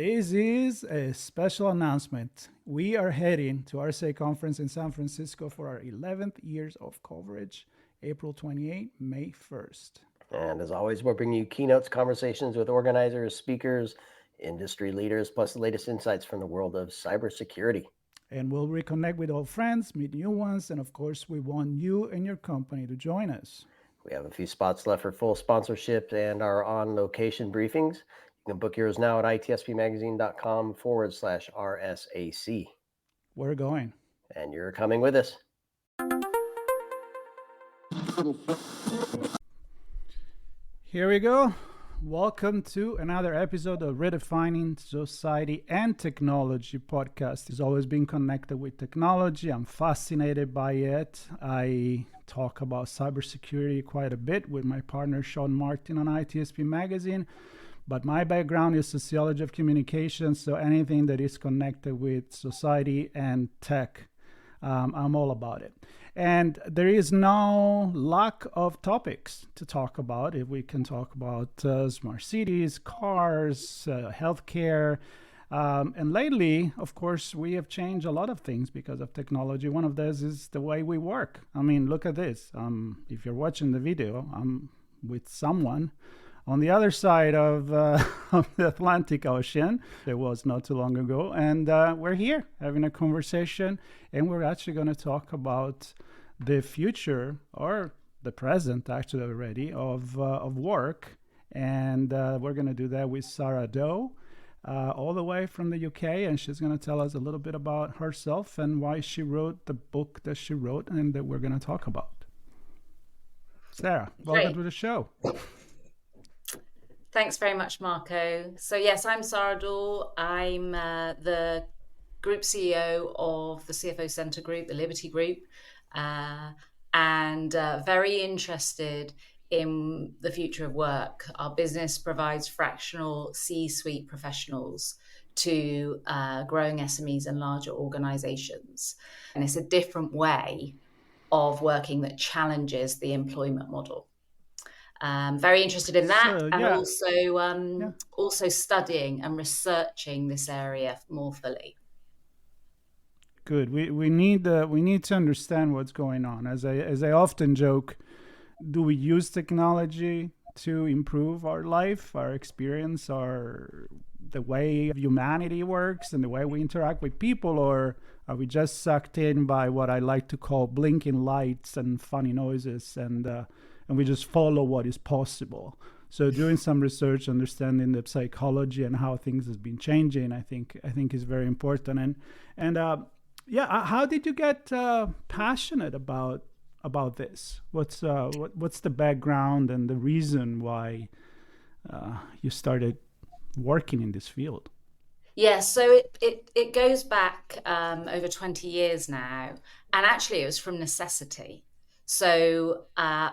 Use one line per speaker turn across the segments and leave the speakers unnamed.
This is a special announcement. We are heading to RSA conference in San Francisco for our 11th years of coverage, April 28, May 1st.
And as always, we're bringing you keynotes, conversations with organizers, speakers, industry leaders, plus the latest insights from the world of cybersecurity.
And we'll reconnect with old friends, meet new ones, and of course, we want you and your company to join us.
We have a few spots left for full sponsorship and our on-location briefings. You can book yours now at itspmagazine.com/RSAC.
We're going.
And you're coming with us.
Here we go. Welcome to another episode of Redefining Society and Technology podcast. It's always been connected with technology. I'm fascinated by it. I talk about cybersecurity quite a bit with my partner Sean Martin on ITSP Magazine. But my background is sociology of communication, so anything that is connected with society and tech, I'm all about it. And there is no lack of topics to talk about. If we can talk about smart cities, cars, healthcare. And lately, of course, we have changed a lot of things because of technology. One of those is the way we work. I mean, look at this. If you're watching the video, I'm with someone on the other side of the Atlantic Ocean. It was not too long ago. And we're here having a conversation. And we're actually going to talk about the future, or the present actually already, of work. And we're going to do that with Sara Daw, all the way from the UK. And she's going to tell us a little bit about herself and why she wrote the book that she wrote and that we're going to talk about. Sarah, welcome to the show.
Thanks very much, Marco. So yes, I'm Sara Daw. I'm the Group CEO of the CFO Centre Group, the Liberty Group, and very interested in the future of work. Our business provides fractional C-suite professionals to growing SMEs and larger organisations. And it's a different way of working that challenges the employment model. Very interested in that, and also studying and researching this area more fully.
Good. We need to understand what's going on. As I often joke, do we use technology to improve our life, our experience, the way humanity works and the way we interact with people, or are we just sucked in by what I like to call blinking lights and funny noises and we just follow what is possible? So doing some research, understanding the psychology and how things has been changing, I think is very important. And how did you get passionate about this? What's the background and the reason why you started working in this field?
Yeah, so it goes back over 20 years now, and actually it was from necessity. So I'd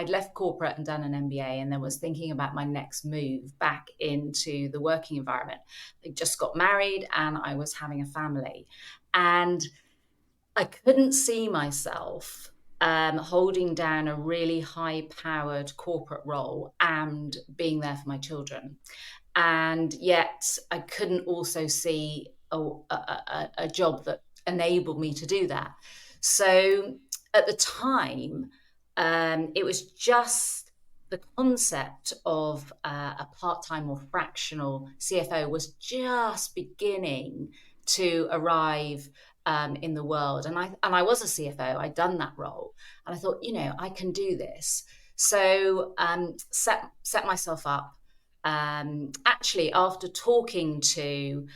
left corporate and done an MBA, and then was thinking about my next move back into the working environment. I just got married and I was having a family, and I couldn't see myself holding down a really high-powered corporate role and being there for my children. And yet I couldn't also see a job that enabled me to do that. So at the time, it was just the concept of a part-time or fractional CFO was just beginning to arrive in the world. And I was a CFO. I'd done that role. And I thought, I can do this. So set myself up. Actually, after talking to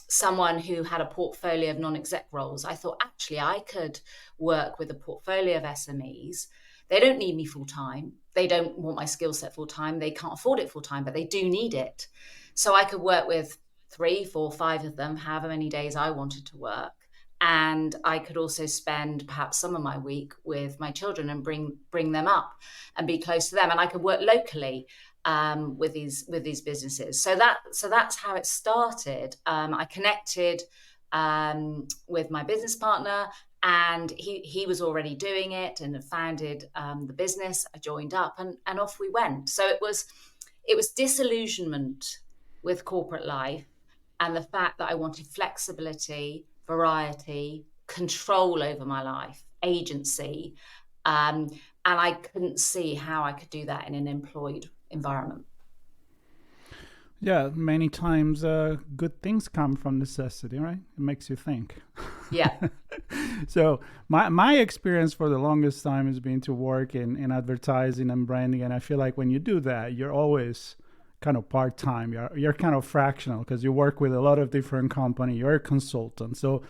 someone who had a portfolio of non-exec roles, I thought, actually, I could work with a portfolio of SMEs. They don't need me full-time. They don't want my skill set full-time. They can't afford it full-time, but they do need it. So I could work with 3, 4, 5 of them, however many days I wanted to work. And I could also spend perhaps some of my week with my children and bring them up and be close to them. And I could work locally with these businesses. So that's how it started. I connected with my business partner, and he was already doing it and had founded the business. I joined up, and off we went. So it was disillusionment with corporate life and the fact that I wanted flexibility, variety, control over my life, agency. And I couldn't see how I could do that in an employed environment.
Yeah, many times good things come from necessity, right? It makes you think.
Yeah.
So my experience for the longest time has been to work in advertising and branding, and I feel like when you do that, you're always kind of part-time. You're kind of fractional because you work with a lot of different companies. You're a consultant. So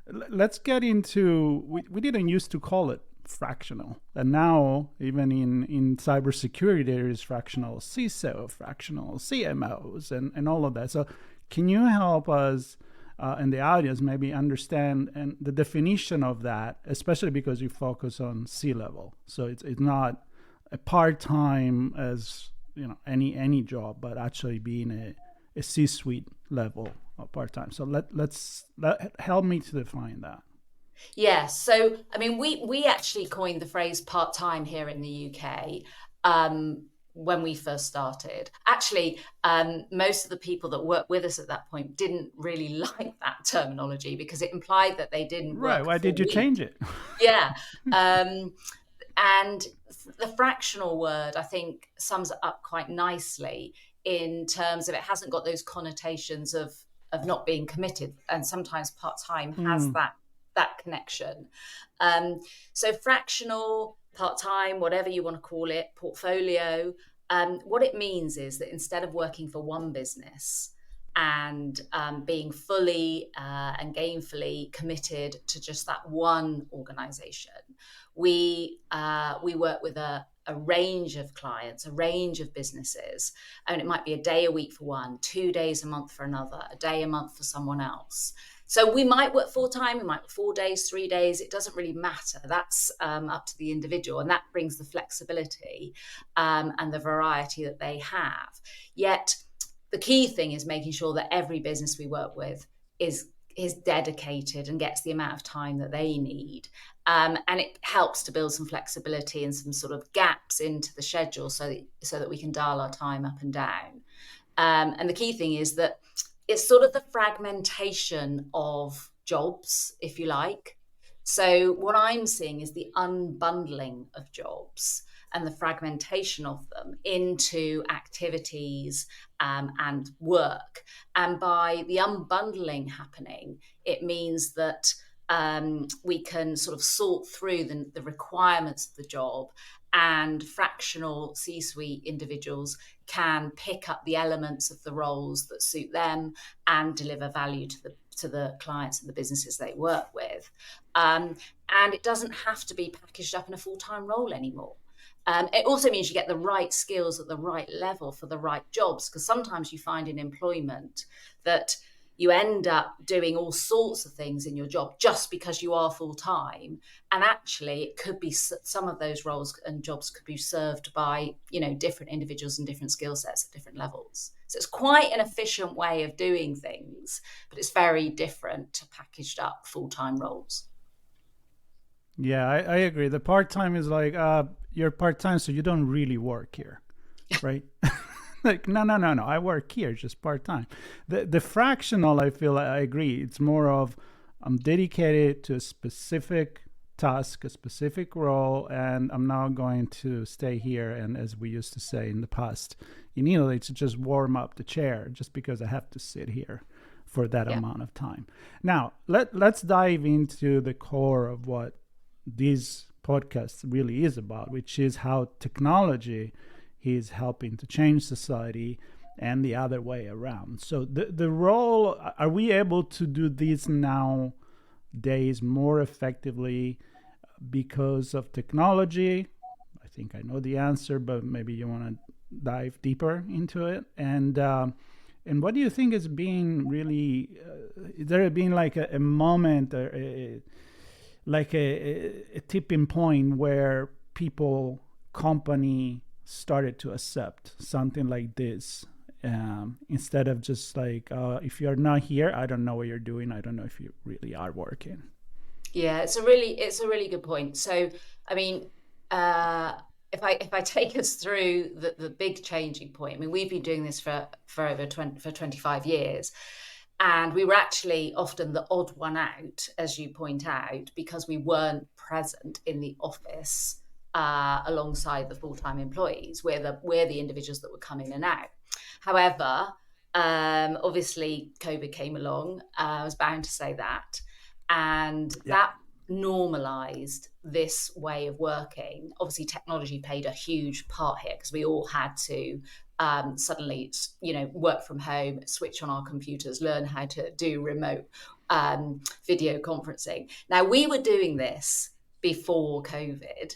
let's get into, we didn't used to call it fractional, and now even in cybersecurity there is fractional CISO, fractional CMOs, and all of that. So can you help us and the audience maybe understand and the definition of that, especially because you focus on C-level, so it's not a part-time as any job, but actually being a C-suite level of part-time. So let's help me to define that.
Yeah, so I mean, we actually coined the phrase part-time here in the UK when we first started. Actually, most of the people that worked with us at that point didn't really like that terminology because it implied that they didn't work.
Right? Why did you change it?
Yeah, and the fractional word, I think, sums it up quite nicely in terms of it hasn't got those connotations of not being committed, and sometimes part-time has that connection. So fractional, part-time, whatever you want to call it, portfolio, what it means is that instead of working for one business and being fully and gainfully committed to just that one organization, we work with a range of clients, a range of businesses. And it might be a day a week for one, 2 days a month for another, a day a month for someone else. So we might work full time, we might work 4 days, 3 days. It doesn't really matter. That's up to the individual, and that brings the flexibility and the variety that they have. Yet the key thing is making sure that every business we work with is dedicated and gets the amount of time that they need. And it helps to build some flexibility and some sort of gaps into the schedule so that we can dial our time up and down. And the key thing is that it's sort of the fragmentation of jobs, if you like. So what I'm seeing is the unbundling of jobs and the fragmentation of them into activities and work. And by the unbundling happening, it means that we can sort of sort through the requirements of the job, and fractional C-suite individuals can pick up the elements of the roles that suit them and deliver value to the clients and the businesses they work with. And it doesn't have to be packaged up in a full-time role anymore. It also means you get the right skills at the right level for the right jobs, because sometimes you find in employment that you end up doing all sorts of things in your job just because you are full-time. And actually, it could be some of those roles and jobs could be served by, different individuals and different skill sets at different levels. So it's quite an efficient way of doing things, but it's very different to packaged up full-time roles.
Yeah, I agree. The part-time is like, you're part-time, so you don't really work here, right? Like, no. I work here, just part-time. The fractional, I feel, I agree. It's more of I'm dedicated to a specific task, a specific role, and I'm now going to stay here. And as we used to say in the past, in Italy, to just warm up the chair just because I have to sit here for that amount of time. Now, let's dive into the core of what this podcast really is about, which is how technology is helping to change society and the other way around. So the role, are we able to do this nowadays more effectively because of technology? I think I know the answer, but maybe you want to dive deeper into it. And what do you think is being really, is there been like a moment or a tipping point where company started to accept something like this, instead of just like, if you're not here, I don't know what you're doing. I don't know if you really are working.
Yeah, it's a really good point. So, I mean, if if I take us through the big changing point, I mean, we've been doing this for 25 years. And we were actually often the odd one out, as you point out, because we weren't present in the office alongside the full-time employees. We're the individuals that would come in and out. However, obviously, COVID came along. I was bound to say that. And that normalized this way of working. Obviously, technology played a huge part here because we all had to suddenly, work from home, switch on our computers, learn how to do remote video conferencing. Now, we were doing this before COVID.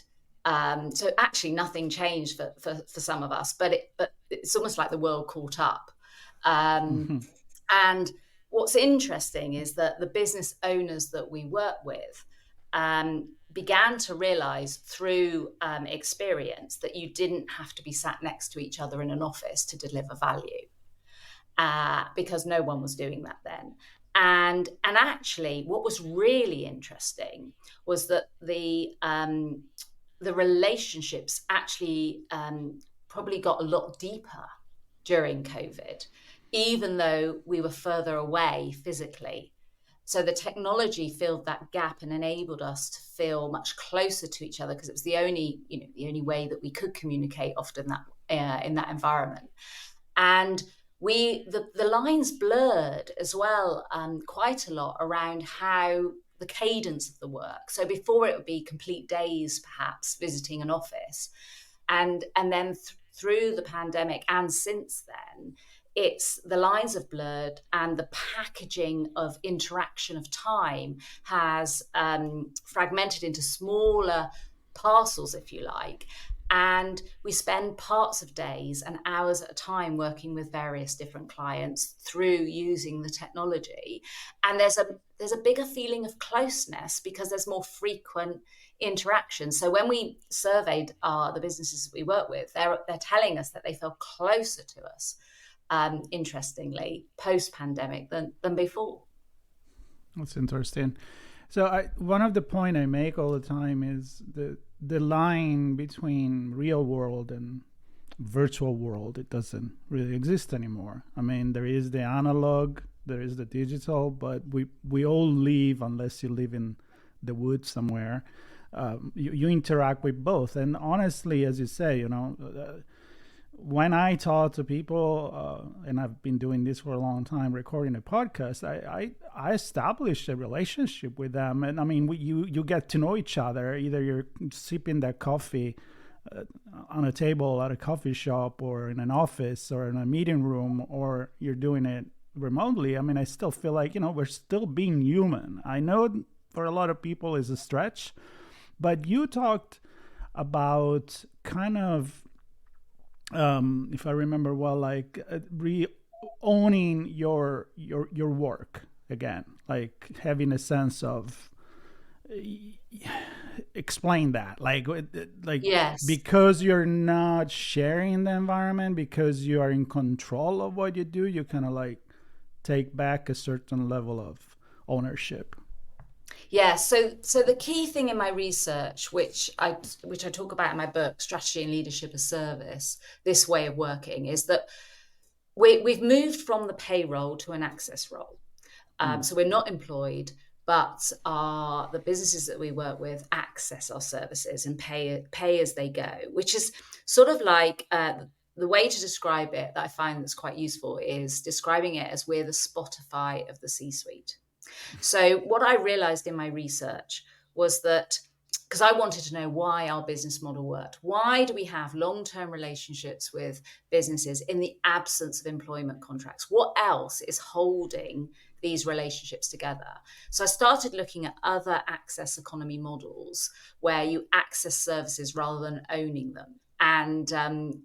So actually nothing changed for some of us, but it's almost like the world caught up. And what's interesting is that the business owners that we work with began to realize through experience that you didn't have to be sat next to each other in an office to deliver value, because no one was doing that then. And actually, what was really interesting was that the relationships actually probably got a lot deeper during COVID, even though we were further away physically. So the technology filled that gap and enabled us to feel much closer to each other, because it was the only way that we could communicate often in that environment. And the lines blurred as well quite a lot around how the cadence of the work. So before it would be complete days, perhaps visiting an office, and then through the pandemic and since then, the lines have blurred, and the packaging of interaction of time has fragmented into smaller parcels, if you like. And we spend parts of days and hours at a time working with various different clients through using the technology. And there's a bigger feeling of closeness because there's more frequent interaction. So when we surveyed the businesses we work with, they're telling us that they feel closer to us, interestingly, post-pandemic than before.
That's interesting. So one of the point I make all the time is the line between real world and virtual world, it doesn't really exist anymore. I mean, there is the analog, there is the digital, but we all live, unless you live in the woods somewhere, you interact with both. And honestly, as you say, when I talk to people, and I've been doing this for a long time, recording a podcast, I establish a relationship with them. And I mean, you get to know each other. Either you're sipping that coffee on a table at a coffee shop, or in an office, or in a meeting room, or you're doing it remotely. I mean, I still feel like, we're still being human. I know for a lot of people it's a stretch, but you talked about kind of, if I remember well, like owning your work again, like having a sense of explain that, like
yes,
because you're not sharing the environment, because you are in control of what you do, you kind of like take back a certain level of ownership.
Yeah, so the key thing in my research, which I talk about in my book, Strategy and Leadership as Service, this way of working, is that we've moved from the payroll to an access role. So we're not employed, but the businesses that we work with access our services and pay as they go, which is sort of like the way to describe it that I find that's quite useful is describing it as we're the Spotify of the C-suite. So what I realized in my research was that, because I wanted to know why our business model worked. Why do we have long-term relationships with businesses in the absence of employment contracts? What else is holding these relationships together? So I started looking at other access economy models where you access services rather than owning them. And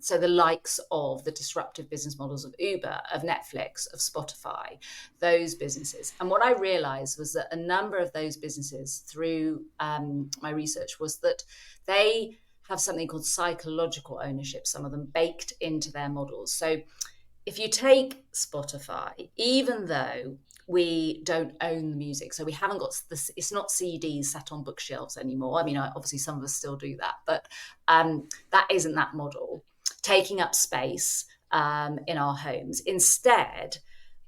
so the likes of the disruptive business models of Uber, of Netflix, of Spotify, those businesses. And what I realized was that a number of those businesses through my research was that they have something called psychological ownership, some of them baked into their models. So if you take Spotify, even though we don't own the music, so we haven't got this, it's not CDs sat on bookshelves anymore. I mean, obviously some of us still do that, but that isn't that model taking up space in our homes. Instead,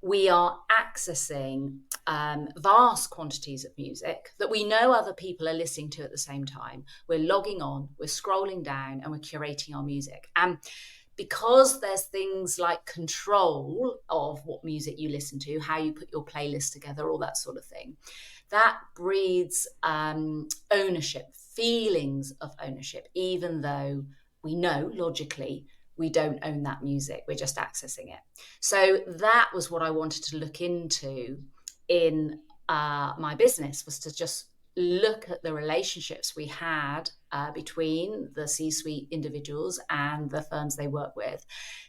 we are accessing vast quantities of music that we know other people are listening to at the same time. We're logging on, we're scrolling down, and we're curating our music. And because there's things like control of what music you listen to, how you put your playlist together, all that sort of thing, that breeds ownership, feelings of ownership, even though we know logically we don't own that music, we're just accessing it. So that was what I wanted to look into in my business, was to just look at the relationships we had between the C-suite individuals and the firms they work with,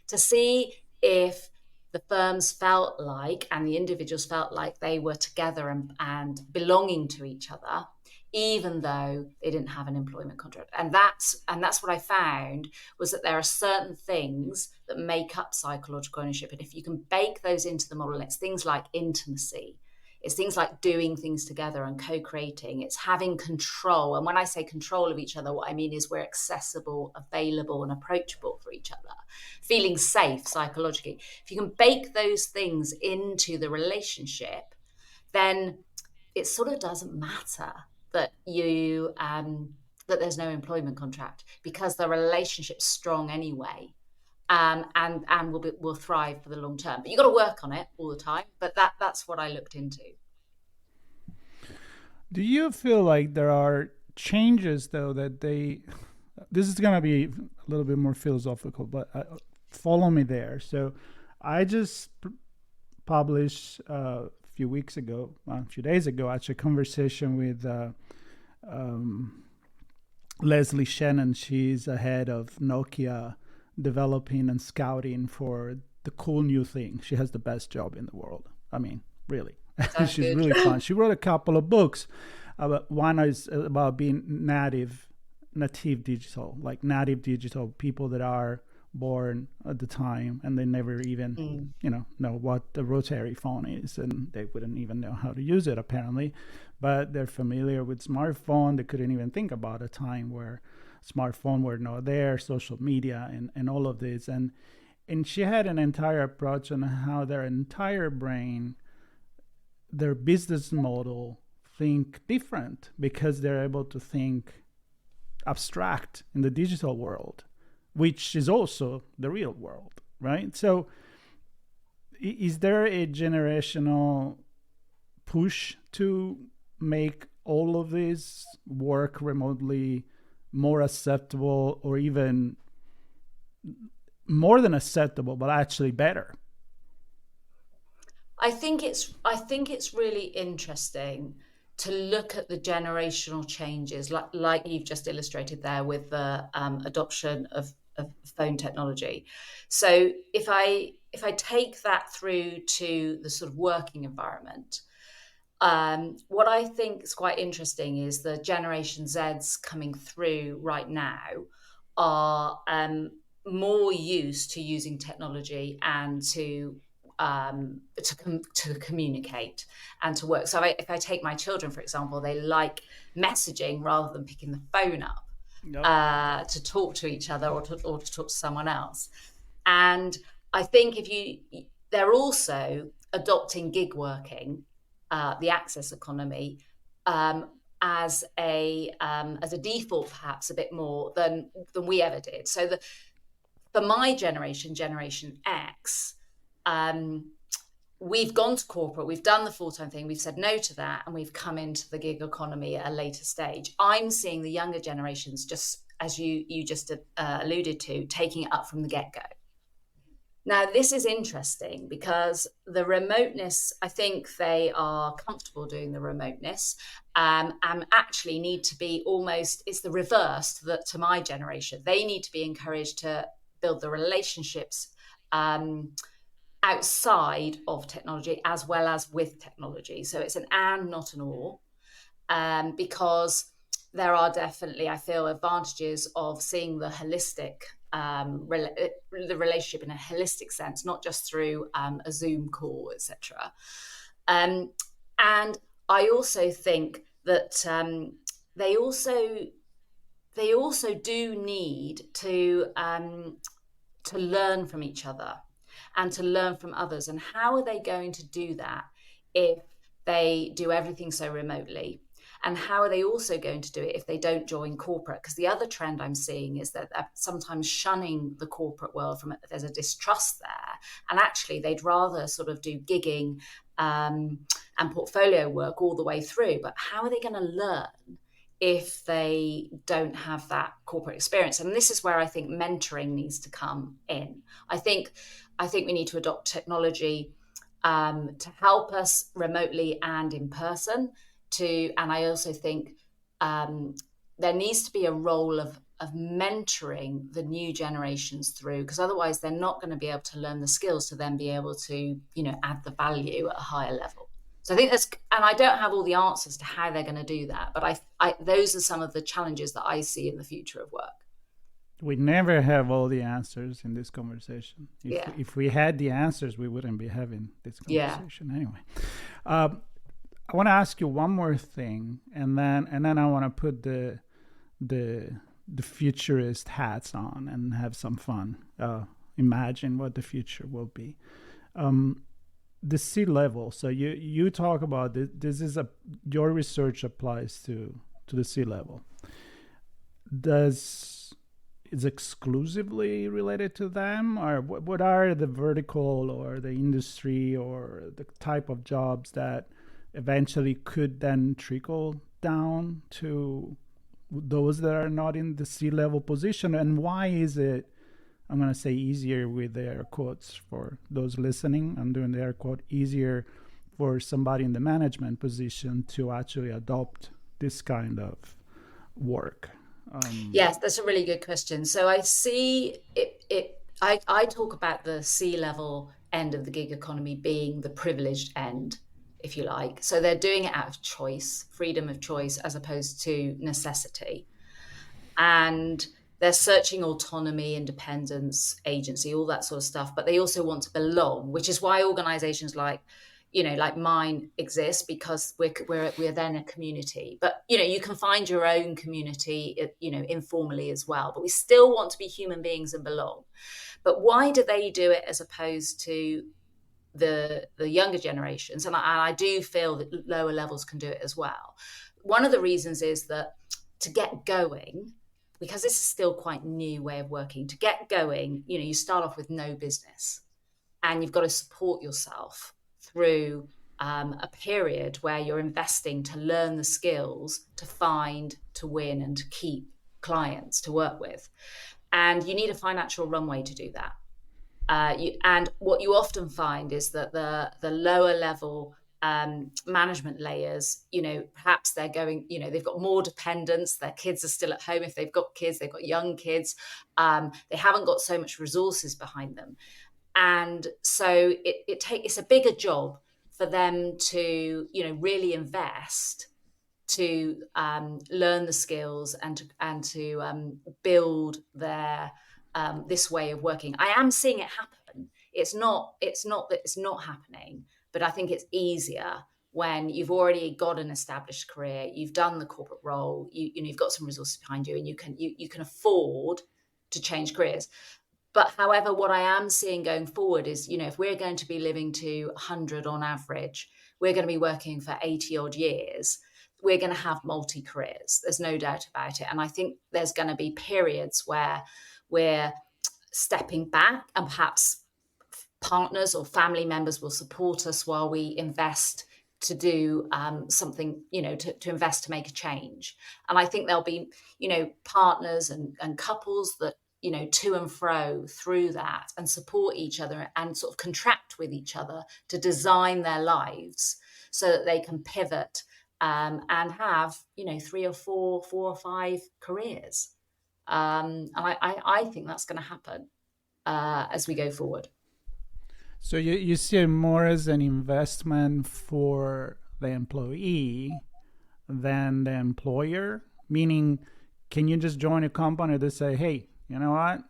to see if the firms felt like, and the individuals felt like, they were together and belonging to each other, even though they didn't have an employment contract. And that's what I found, was that there are certain things that make up psychological ownership. And if you can bake those into the model, it's things like intimacy. It's things like doing things together and co-creating. It's having control. And when I say control of each other, what I mean is we're accessible, available, and approachable for each other, feeling safe psychologically. If you can bake those things into the relationship, then it sort of doesn't matter that you that there's no employment contract, because the relationship's strong anyway. And will thrive for the long term. But you've got to work on it all the time. But that's what I looked into.
Do you feel like there are changes, though, that this is going to be a little bit more philosophical, but follow me there. So I just published a few days ago, actually, a conversation with Leslie Shannon. She's a head of Nokia, developing and scouting for the cool new thing. She has the best job in the world. I mean, really. She's really fun. She wrote a couple of books. One is about being native digital, like native digital people that are born at the time and they never even know what the rotary phone is, and they wouldn't even know how to use it apparently, but they're familiar with smartphone. They couldn't even think about a time where smartphone were not there, social media and all of this. And she had an entire approach on how their entire brain, their business model, think different, because they're able to think abstract in the digital world, which is also the real world, right? So is there a generational push to make all of this work remotely more acceptable, or even more than acceptable, but actually better?
I think it's really interesting to look at the generational changes, like you've just illustrated there with the adoption of phone technology. So if I take that through to the sort of working environment, what I think is quite interesting is the Generation Zs coming through right now are more used to using technology and to communicate and to work. So if I take my children, for example, they like messaging rather than picking the phone up to talk to each other or to talk to someone else. And I think they're also adopting gig working, the access economy, as a default, perhaps a bit more than we ever did. So for my generation, Generation X, we've gone to corporate, we've done the full-time thing, we've said no to that, and we've come into the gig economy at a later stage. I'm seeing the younger generations, just as you just alluded to, taking it up from the get-go. Now, this is interesting because the remoteness, I think they are comfortable doing the remoteness, and actually need to be almost, it's the reverse to my generation. They need to be encouraged to build the relationships outside of technology as well as with technology. So it's an and, not an or, because there are definitely, I feel, advantages of seeing the holistic the relationship in a holistic sense, not just through a Zoom call, etc. And I also think that they also do need to learn from each other and to learn from others. And how are they going to do that if they do everything so remotely? And how are they also going to do it if they don't join corporate? Because the other trend I'm seeing is that they're sometimes shunning the corporate world there's a distrust there. And actually, they'd rather sort of do gigging and portfolio work all the way through. But how are they going to learn if they don't have that corporate experience? And this is where I think mentoring needs to come in. I think we need to adopt technology to help us remotely and in person. And I also think there needs to be a role of mentoring the new generations through, because otherwise they're not going to be able to learn the skills to then be able to, add the value at a higher level. So I think and I don't have all the answers to how they're going to do that, but those are some of the challenges that I see in the future of work.
We never have all the answers in this conversation. If we had the answers, we wouldn't be having this conversation anyway. I want to ask you one more thing, and then I want to put the futurist hats on and have some fun. Imagine what the future will be. The C-level. So you talk about this is your research applies to the C-level. Is exclusively related to them, or what are the vertical or the industry or the type of jobs that eventually could then trickle down to those that are not in the C-level position? And why is it, I'm going to say easier with the air quotes for those listening, I'm doing the air quote, easier for somebody in the management position to actually adopt this kind of work?
Yes, that's a really good question. So I see I talk about the C-level end of the gig economy being the privileged end, if you like. So they're doing it out of choice, freedom of choice, as opposed to necessity. And they're searching autonomy, independence, agency, all that sort of stuff. But they also want to belong, which is why organizations like mine exist, because we're then a community. But you can find your own community informally as well, but we still want to be human beings and belong. But why do they do it as opposed to the younger generations? And I do feel that lower levels can do it as well. One of the reasons is that to get going, because this is still quite a new way of working, to get going, you start off with no business, and you've got to support yourself through a period where you're investing to learn the skills to find, to win, and to keep clients to work with. And you need a financial runway to do that. And what you often find is that the lower level management layers, perhaps they're going, they've got more dependents, their kids are still at home. If they've got kids, they've got young kids. They haven't got so much resources behind them. And so it's a bigger job for them to, really invest to learn the skills and to build their this way of working. I am seeing it happen. It's not that it's not happening, but I think it's easier when you've already got an established career, you've done the corporate role, you've got some resources behind you, and you can afford to change careers. But however, what I am seeing going forward is, if we're going to be living to 100 on average, we're going to be working for 80 odd years, we're going to have multi-careers. There's no doubt about it. And I think there's going to be periods where we're stepping back, and perhaps partners or family members will support us while we invest to do something, to invest to make a change. And I think there'll be, partners and couples that, to and fro through that and support each other and sort of contract with each other to design their lives so that they can pivot and have, 3 or 4 or 5 careers. And I think that's going to happen as we go forward.
So you see it more as an investment for the employee than the employer? Meaning, can you just join a company that say, hey, you know what?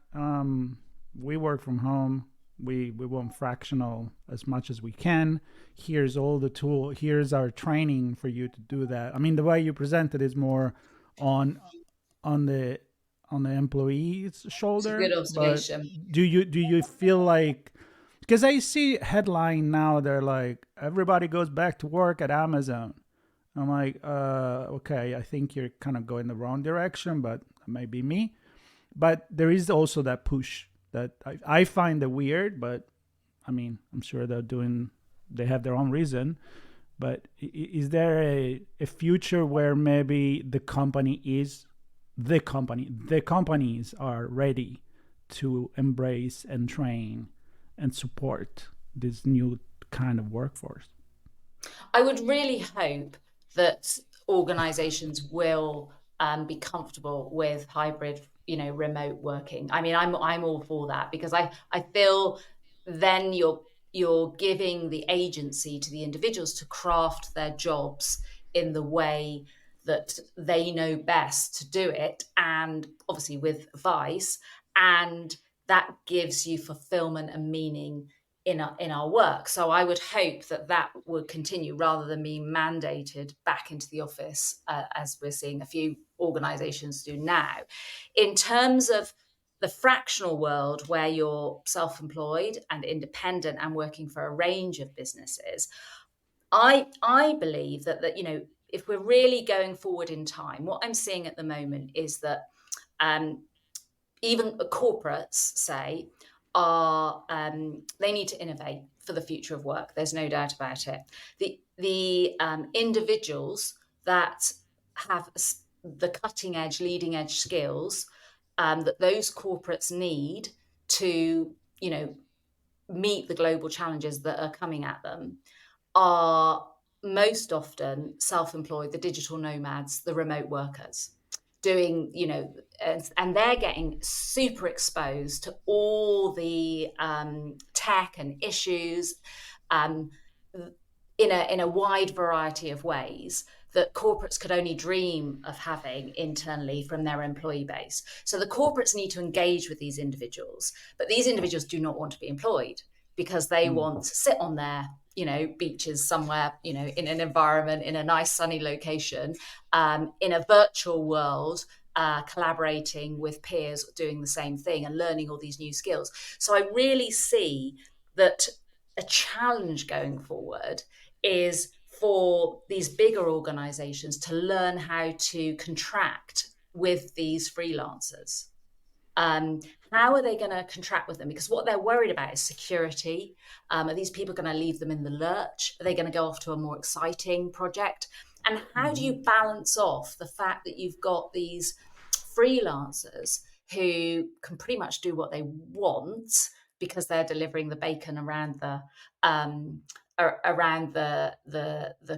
We work from home. We want fractional as much as we can. Here's all the tool. Here's our training for you to do that. I mean, the way you present it is more on the employee's
It's a
shoulder.
good
But
observation.
do you feel like, because I see headline now, they're like, everybody goes back to work at Amazon. I'm like, okay, I think you're kind of going the wrong direction, but that may be me. But there is also that push that I find it weird, but I mean, I'm sure they have their own reason. But is there a future where maybe the companies are ready to embrace and train and support this new kind of workforce?
I would really hope that organizations will be comfortable with hybrid, remote working. I mean, I'm all for that, because I feel then you're giving the agency to the individuals to craft their jobs in the way that they know best to do it, and obviously with advice, and that gives you fulfillment and meaning in our work. So I would hope that would continue rather than being mandated back into the office, as we're seeing a few organizations do now. In terms of the fractional world, where you're self-employed and independent and working for a range of businesses, I believe that if we're really going forward in time, what I'm seeing at the moment is that even corporates say they need to innovate for the future of work. There's no doubt about it. The individuals that have the cutting edge, leading edge skills that those corporates need to, meet the global challenges that are coming at them are most often self-employed, the digital nomads, the remote workers, doing, and they're getting super exposed to all the tech and issues in a wide variety of ways that corporates could only dream of having internally from their employee base. So the corporates need to engage with these individuals, but these individuals do not want to be employed, because they want to sit on their beaches somewhere, in an environment, in a nice sunny location, in a virtual world, collaborating with peers doing the same thing and learning all these new skills. So I really see that a challenge going forward is for these bigger organizations to learn how to contract with these freelancers. How are they going to contract with them? Because what they're worried about is security. Are these people going to leave them in the lurch? Are they going to go off to a more exciting project? And how do you balance off the fact that you've got these freelancers who can pretty much do what they want because they're delivering the bacon around the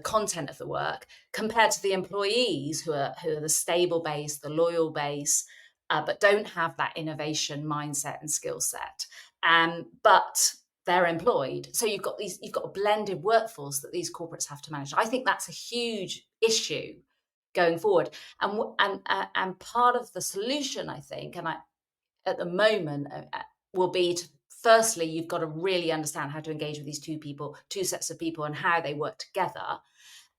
content of the work, compared to the employees who are the stable base, the loyal base, but don't have that innovation mindset and skill set. But they're employed. So you've got a blended workforce that these corporates have to manage. I think that's a huge issue going forward. And part of the solution, I think, at the moment, will be to, firstly, you've got to really understand how to engage with these two sets of people and how they work together.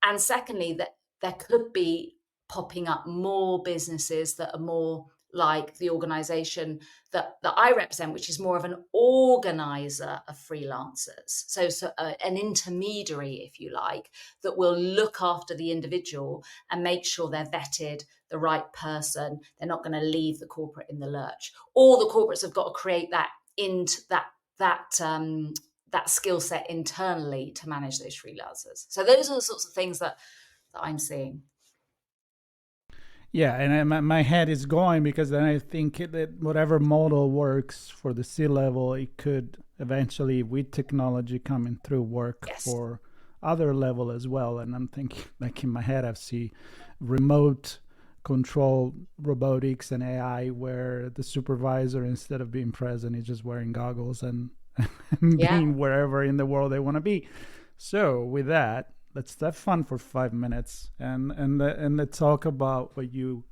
And secondly, that there could be popping up more businesses that are more like the organization that I represent, which is more of an organizer of freelancers. So an intermediary, if you like, that will look after the individual and make sure they're vetted, the right person. They're not going to leave the corporate in the lurch. All the corporates have got to create that that skill set internally to manage those freelancers. So those are the sorts of things that I'm seeing.
Yeah, and my head is going, because then I think that whatever model works for the C-level, it could eventually, with technology coming through, work for other level as well. And I'm thinking, like in my head, I see remote control robotics and AI, where the supervisor, instead of being present, is just wearing goggles and being wherever in the world they want to be. So with that, let's have fun for 5 minutes and let's talk about what you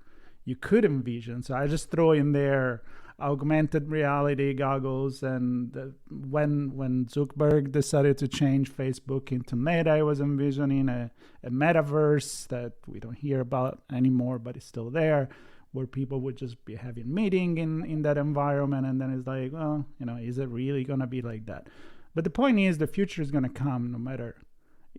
could envision. So I just throw in there augmented reality goggles. And when Zuckerberg decided to change Facebook into Meta, I was envisioning a metaverse that we don't hear about anymore, but it's still there, where people would just be having meeting in that environment. And then it's like, well, is it really going to be like that? But the point is, the future is going to come no matter,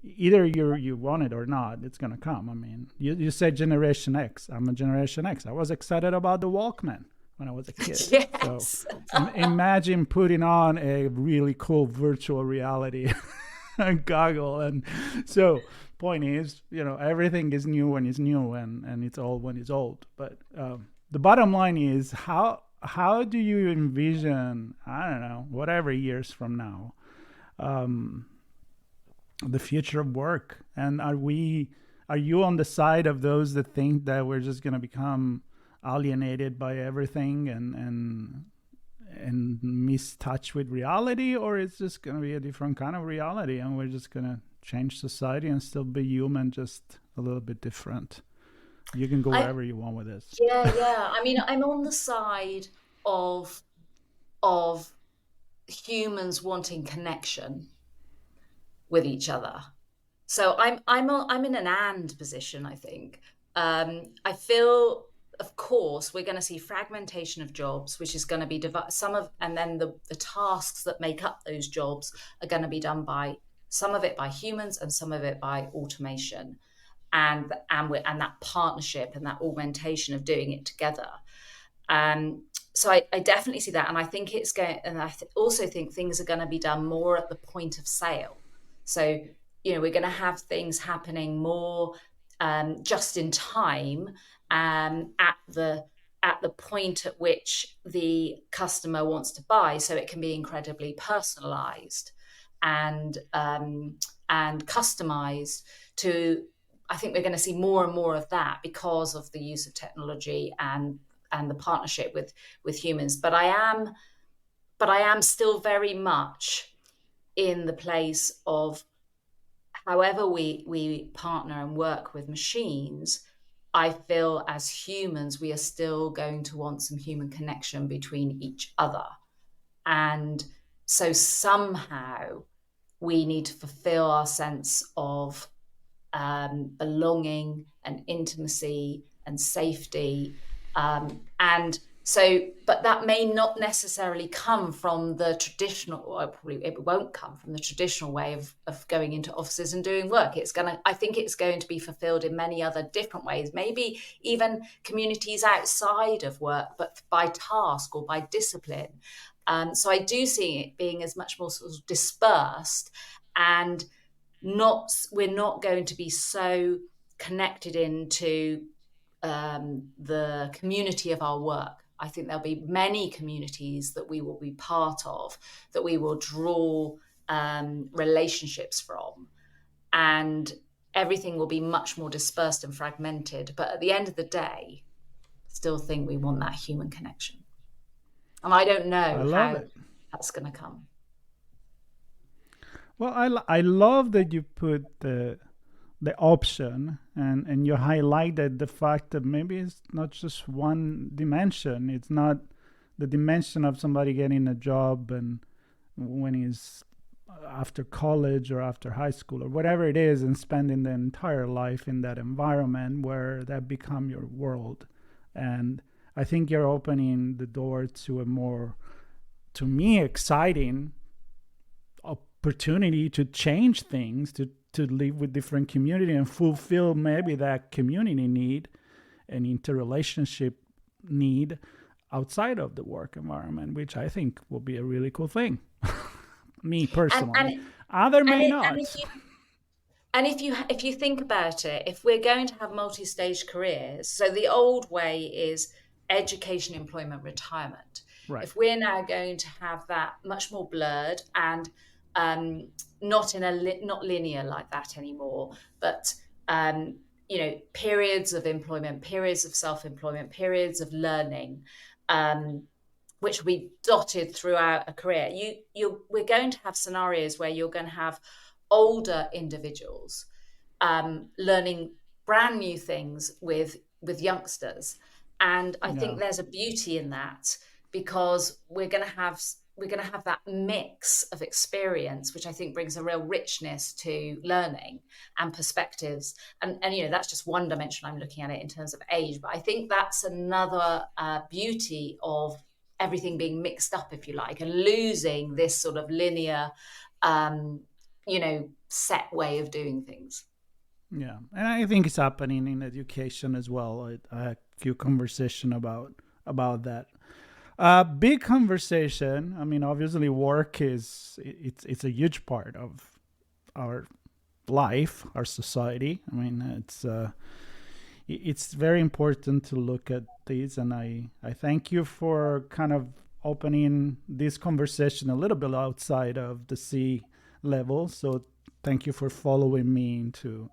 either you want it or not, it's going to come. I mean, you said Generation X. I'm a Generation X. I was excited about the Walkman when I was a kid.
Yes.
So imagine putting on a really cool virtual reality goggle. And so point is, everything is new when it's new, and it's old when it's old. But the bottom line is, how do you envision, I don't know, whatever years from now, the future of work? And are you on the side of those that think that we're just going to become alienated by everything and miss touch with reality, or it's just going to be a different kind of reality and we're just going to change society and still be human, just a little bit different? You can go wherever you want with this.
Yeah. I mean, I'm on the side of humans wanting connection with each other. So I'm in an and position, I think. I feel, of course, we're going to see fragmentation of jobs, which is going to be and then the tasks that make up those jobs are going to be done by some of it by humans and some of it by automation, and that partnership and that augmentation of doing it together. So I definitely see that, and I think it's going, and I also think things are going to be done more at the point of sale. So we're going to have things happening more just in time, at the point at which the customer wants to buy, so it can be incredibly personalized and customized to. I think we're going to see more and more of that because of the use of technology and the partnership with humans. But I am still very much in the place of, however we partner and work with machines, I feel as humans, we are still going to want some human connection between each other. And so somehow we need to fulfill our sense of belonging and intimacy and safety. But that may not necessarily come from the traditional, or probably it won't come from the traditional way of going into offices and doing work. I think it's going to be fulfilled in many other different ways, maybe even communities outside of work, but by task or by discipline. So I do see it being as much more sort of dispersed, and we're not going to be so connected into the community of our work. I think there'll be many communities that we will be part of, that we will draw relationships from, and everything will be much more dispersed and fragmented. But at the end of the day, still think we want that human connection. And I don't know how that's going to come.
Well, I love that you put the option, and you highlighted the fact that maybe it's not just one dimension. It's not the dimension of somebody getting a job and when he's after college or after high school or whatever it is, and spending the entire life in that environment where that become your world. And I think you're opening the door to a more, to me, exciting opportunity to change things, to live with different community and fulfill maybe that community need and interrelationship need outside of the work environment, which I think will be a really cool thing. Me personally. Other may not.
And if you think about it, if we're going to have multi-stage careers, so the old way is education, employment, retirement.
Right.
If we're now going to have that much more blurred and not linear like that anymore, but periods of employment, periods of self-employment, periods of learning, which will be dotted throughout a career. We're going to have scenarios where you're going to have older individuals learning brand new things with youngsters, and I think there's a beauty in that because we're going to have that mix of experience, which I think brings a real richness to learning and perspectives. And that's just one dimension I'm looking at it in terms of age. But I think that's another beauty of everything being mixed up, if you like, and losing this sort of linear, set way of doing things.
Yeah, and I think it's happening in education as well. I had a few conversation about that. Big conversation. I mean, obviously, work it's a huge part of our life, our society. I mean, it's very important to look at these, and I thank you for kind of opening this conversation a little bit outside of the C level. So thank you for following me into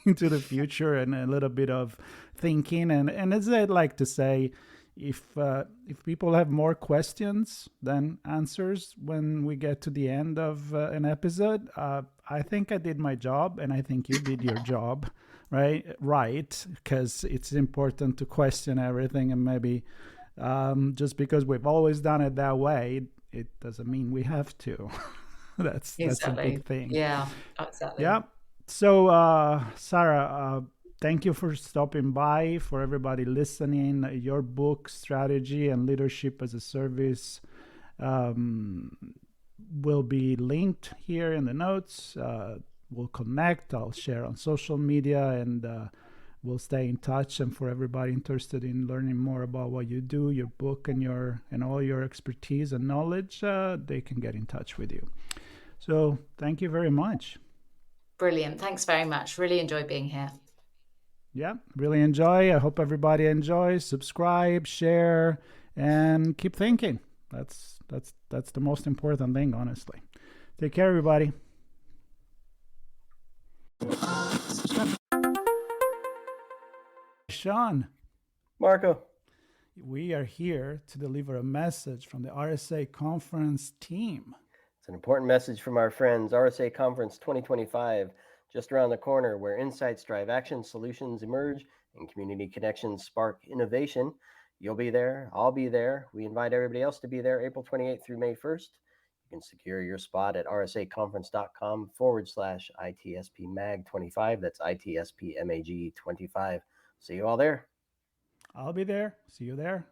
into the future and a little bit of thinking. And as I'd like to say, if people have more questions than answers when we get to the end of an episode, I think I did my job, and I think you did your job, right? Right, because it's important to question everything, and maybe just because we've always done it that way, it doesn't mean we have to. That's a big thing.
Yeah, exactly.
Yeah. So, Sara, thank you for stopping by. For everybody listening, your book, Strategy and Leadership as a Service, will be linked here in the notes. We'll connect. I'll share on social media, and we'll stay in touch. And for everybody interested in learning more about what you do, your book, and all your expertise and knowledge, they can get in touch with you. So thank you very much.
Brilliant. Thanks very much. Really enjoyed being here.
Yeah, really enjoy. I hope everybody enjoys. Subscribe, share, and keep thinking. That's the most important thing, honestly. Take care, everybody. Sean.
Marco.
We are here to deliver a message from the RSA conference team.
It's an important message from our friends. RSA Conference 2025, just around the corner, where insights drive action, solutions emerge, and community connections spark innovation. You'll be there. I'll be there. We invite everybody else to be there April 28th through May 1st. You can secure your spot at rsaconference.com/ITSPMAG25. That's ITSPMAG25. See you all there.
I'll be there. See you there.